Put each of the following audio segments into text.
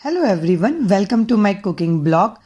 Hello everyone, welcome to my cooking blog.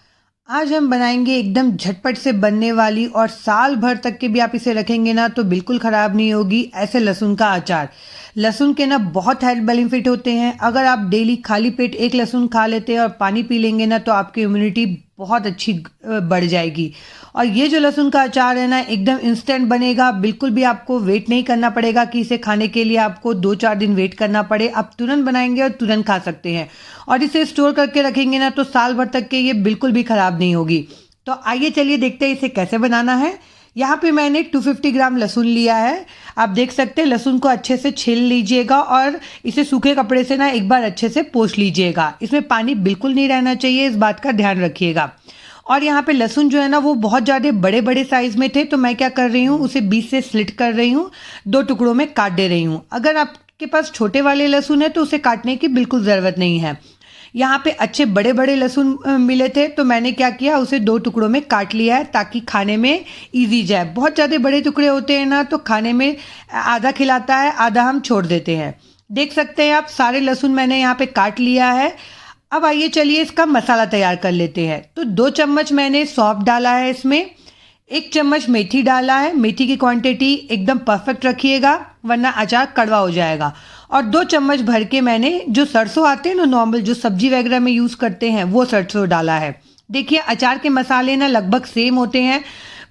आज हम बनाएंगे एकदम झटपट से बनने वाली और साल भर तक के भी आप इसे रखेंगे ना तो बिल्कुल ख़राब नहीं होगी ऐसे लहसुन का अचार। लहसुन के ना बहुत हेल्थ बेनिफिट होते हैं। अगर आप डेली खाली पेट एक लहसुन खा लेते हैं और पानी पी लेंगे ना तो आपकी इम्यूनिटी बहुत अच्छी बढ़ जाएगी। और ये जो लहसुन का अचार है ना एकदम इंस्टेंट बनेगा, बिल्कुल भी आपको वेट नहीं करना पड़ेगा कि इसे खाने के लिए आपको 2-4 दिन वेट करना पड़े। आप तुरंत बनाएंगे और तुरंत खा सकते हैं और इसे स्टोर करके रखेंगे ना तो साल भर तक के ये बिल्कुल भी ख़राब नहीं होगी। तो आइए चलिए देखते हैं इसे कैसे बनाना है। यहाँ पे मैंने 250 ग्राम लहसुन लिया है। आप देख सकते हैं लहसुन को अच्छे से छील लीजिएगा और इसे सूखे कपड़े से ना एक बार अच्छे से पोंछ लीजिएगा। इसमें पानी बिल्कुल नहीं रहना चाहिए, इस बात का ध्यान रखिएगा। और यहाँ पे लहसुन जो है ना वो बहुत ज़्यादा बड़े बड़े साइज़ में थे, तो मैं क्या कर रही हूँ उसे बीच से स्लिट कर रही हूँ, 2 टुकड़ों में काट दे रही हूँ। अगर आपके पास छोटे वाले लहसुन है तो उसे काटने की बिल्कुल ज़रूरत नहीं है। यहाँ पे अच्छे बड़े बड़े लहसुन मिले थे तो मैंने क्या किया उसे 2 टुकड़ों में काट लिया है ताकि खाने में ईजी जाए। बहुत ज़्यादा बड़े टुकड़े होते हैं ना तो खाने में आधा खिलाता है, आधा हम छोड़ देते हैं। देख सकते हैं आप सारे लहसुन मैंने यहाँ पे काट लिया है। अब आइए चलिए इसका मसाला तैयार कर लेते हैं। तो 2 चम्मच मैंने सौंफ डाला है, इसमें 1 चम्मच मेथी डाला है। मेथी की क्वांटिटी एकदम परफेक्ट रखिएगा वरना अचार कड़वा हो जाएगा। और 2 चम्मच भर के मैंने जो सरसों आते हैं ना नॉर्मल जो सब्जी वगैरह में यूज़ करते हैं वो सरसों डाला है। देखिए अचार के मसाले ना लगभग सेम होते हैं,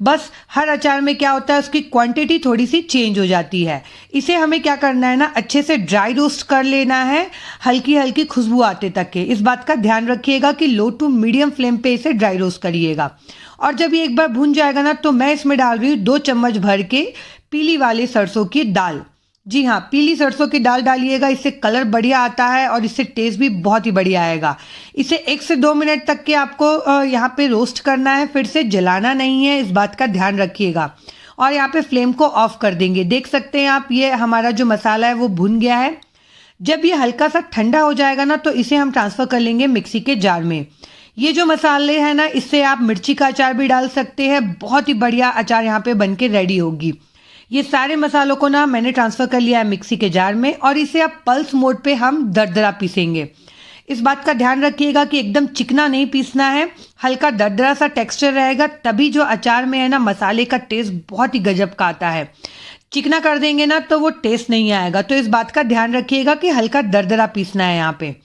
बस हर अचार में क्या होता है उसकी क्वांटिटी थोड़ी सी चेंज हो जाती है। इसे हमें क्या करना है ना अच्छे से ड्राई रोस्ट कर लेना है, हल्की हल्की खुशबू आते तक के। इस बात का ध्यान रखिएगा कि लो टू मीडियम फ्लेम पे इसे ड्राई रोस्ट करिएगा। और जब ये एक बार भुन जाएगा ना तो मैं इसमें डाल रही हूँ 2 चम्मच भर के पीली वाली सरसों की दाल। जी हाँ, पीली सरसों की दाल डालिएगा, इससे कलर बढ़िया आता है और इससे टेस्ट भी बहुत ही बढ़िया आएगा। इसे 1 से 2 मिनट तक के आपको यहाँ पे रोस्ट करना है, फिर से जलाना नहीं है, इस बात का ध्यान रखिएगा। और यहाँ पे फ्लेम को ऑफ कर देंगे। देख सकते हैं आप ये हमारा जो मसाला है वो भुन गया है। जब ये हल्का सा ठंडा हो जाएगा ना तो इसे हम ट्रांसफ़र कर लेंगे मिक्सी के जार में। ये जो मसाले हैं ना इससे आप मिर्ची का अचार भी डाल सकते हैं, बहुत ही बढ़िया अचार यहाँ पे बन के रेडी होगी। ये सारे मसालों को ना मैंने ट्रांसफ़र कर लिया है मिक्सी के जार में और इसे अब पल्स मोड पे हम दरदरा पीसेंगे। इस बात का ध्यान रखिएगा कि एकदम चिकना नहीं पीसना है, हल्का दरदरा सा टेक्सचर रहेगा, तभी जो अचार में है ना मसाले का टेस्ट बहुत ही गजब का आता है। चिकना कर देंगे ना तो वो टेस्ट नहीं आएगा, तो इस बात का ध्यान रखिएगा कि हल्का दरदरा पीसना है यहाँ पे।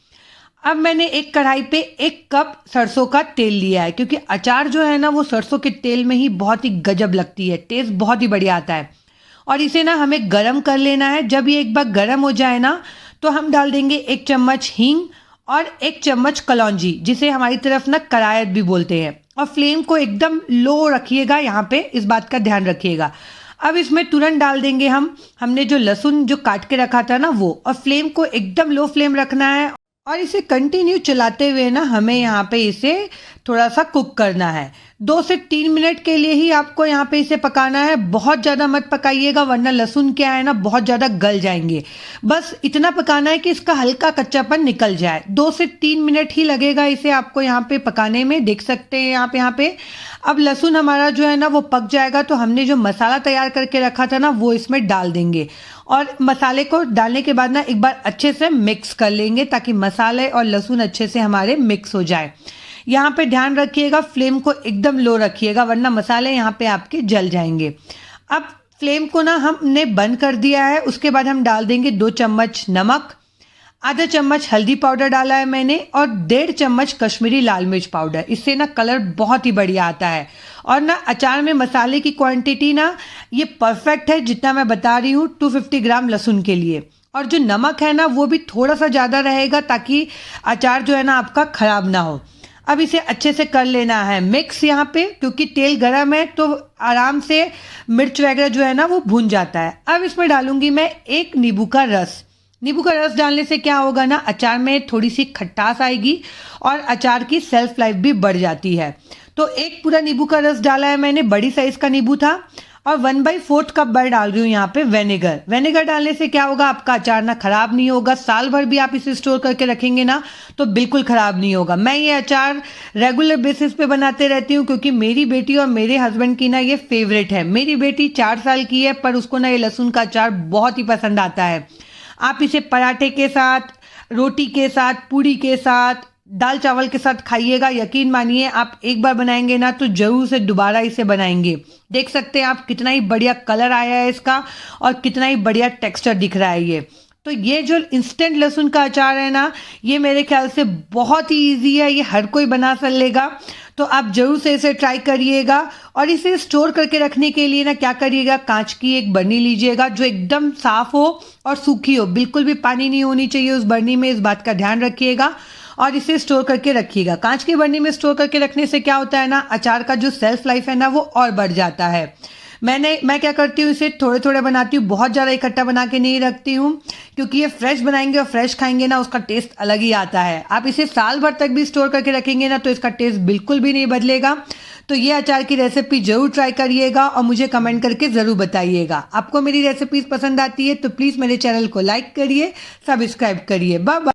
अब मैंने एक कढ़ाई पे 1 कप सरसों का तेल लिया है, क्योंकि अचार जो है ना वो सरसों के तेल में ही बहुत ही गजब लगती है, टेस्ट बहुत ही बढ़िया आता है। और इसे ना हमें गरम कर लेना है। जब ये एक बार गरम हो जाए ना तो हम डाल देंगे 1 चम्मच हींग और 1 चम्मच कलौंजी, जिसे हमारी तरफ ना करायत भी बोलते हैं। और फ्लेम को एकदम लो रखिएगा यहाँ पे, इस बात का ध्यान रखिएगा। अब इसमें तुरंत डाल देंगे हमने जो लहसुन जो काट के रखा था ना वो, और फ्लेम को एकदम लो फ्लेम रखना है और इसे कंटिन्यू चलाते हुए ना हमें यहाँ पे इसे थोड़ा सा कुक करना है। 2 से 3 मिनट के लिए ही आपको यहाँ पे इसे पकाना है, बहुत ज़्यादा मत पकाइएगा वरना लहसुन क्या है ना बहुत ज़्यादा गल जाएंगे। बस इतना पकाना है कि इसका हल्का कच्चापन निकल जाए। 2 से 3 मिनट ही लगेगा इसे आपको यहाँ पे पकाने में। देख सकते हैं आप यहाँ पे अब लहसुन हमारा जो है ना वो पक जाएगा तो हमने जो मसाला तैयार करके रखा था ना वो इसमें डाल देंगे। और मसाले को डालने के बाद ना एक बार अच्छे से मिक्स कर लेंगे ताकि मसाले और लहसुन अच्छे से हमारे मिक्स हो जाए। यहाँ पे ध्यान रखिएगा फ्लेम को एकदम लो रखिएगा वरना मसाले यहाँ पे आपके जल जाएंगे। अब फ्लेम को ना हमने बंद कर दिया है। उसके बाद हम डाल देंगे 2 चम्मच नमक, आधा चम्मच हल्दी पाउडर डाला है मैंने और 1.5 चम्मच कश्मीरी लाल मिर्च पाउडर। इससे ना कलर बहुत ही बढ़िया आता है। और ना अचार में मसाले की क्वांटिटी ना ये परफेक्ट है जितना मैं बता रही हूँ 250 ग्राम लहसुन के लिए। और जो नमक है ना वो भी थोड़ा सा ज़्यादा रहेगा ताकि अचार जो है ना आपका ख़राब ना हो। अब इसे अच्छे से कर लेना है मिक्स यहाँ पे, क्योंकि तेल गर्म है तो आराम से मिर्च वगैरह जो है ना वो भून जाता है। अब इसमें डालूंगी मैं 1 नींबू का रस। नींबू का रस डालने से क्या होगा ना अचार में थोड़ी सी खट्टास आएगी और अचार की सेल्फ लाइफ भी बढ़ जाती है। तो 1 पूरा नींबू का रस डाला है मैंने, बड़ी साइज़ का नींबू था। और 1/4 कप भर डाल रही हूँ यहाँ पे विनेगर। विनेगर डालने से क्या होगा आपका अचार ना ख़राब नहीं होगा, साल भर भी आप इसे स्टोर करके रखेंगे ना तो बिल्कुल ख़राब नहीं होगा। मैं ये अचार रेगुलर बेसिस पे बनाते रहती हूँ क्योंकि मेरी बेटी और मेरे हस्बैंड की ना ये फेवरेट है। मेरी बेटी 4 साल की है पर उसको ना ये लहसुन का अचार बहुत ही पसंद आता है। आप इसे पराठे के साथ, रोटी के साथ, पूड़ी के साथ, दाल चावल के साथ खाइएगा। यकीन मानिए आप एक बार बनाएंगे ना तो जरूर से दोबारा इसे बनाएंगे। देख सकते हैं आप कितना ही बढ़िया कलर आया है इसका और कितना ही बढ़िया टेक्सचर दिख रहा है ये। तो ये जो इंस्टेंट लहसुन का अचार है ना, ये मेरे ख्याल से बहुत ही इजी है, ये हर कोई बना कर लेगा। तो आप जरूर से इसे ट्राई करिएगा। और इसे स्टोर करके रखने के लिए ना क्या करिएगा, कांच की एक बर्नी लीजिएगा जो एकदम साफ हो और सूखी हो, बिल्कुल भी पानी नहीं होनी चाहिए उस बर्नी में, इस बात का ध्यान रखिएगा। और इसे स्टोर करके रखिएगा। कांच की बर्नी में स्टोर करके रखने से क्या होता है ना, अचार का जो सेल्फ लाइफ है ना वो और बढ़ जाता है। मैं क्या करती हूँ, इसे थोड़े थोड़े बनाती हूँ, बहुत ज़्यादा इकट्ठा बना के नहीं रखती हूँ, क्योंकि ये फ्रेश बनाएंगे और फ्रेश खाएंगे ना उसका टेस्ट अलग ही आता है। आप इसे साल भर तक भी स्टोर करके रखेंगे ना तो इसका टेस्ट बिल्कुल भी नहीं बदलेगा। तो ये अचार की रेसिपी जरूर ट्राई करिएगा और मुझे कमेंट करके ज़रूर बताइएगा। आपको मेरी रेसिपीज़ पसंद आती है तो प्लीज़ मेरे चैनल को लाइक करिए, सब्सक्राइब करिए। Bye bye.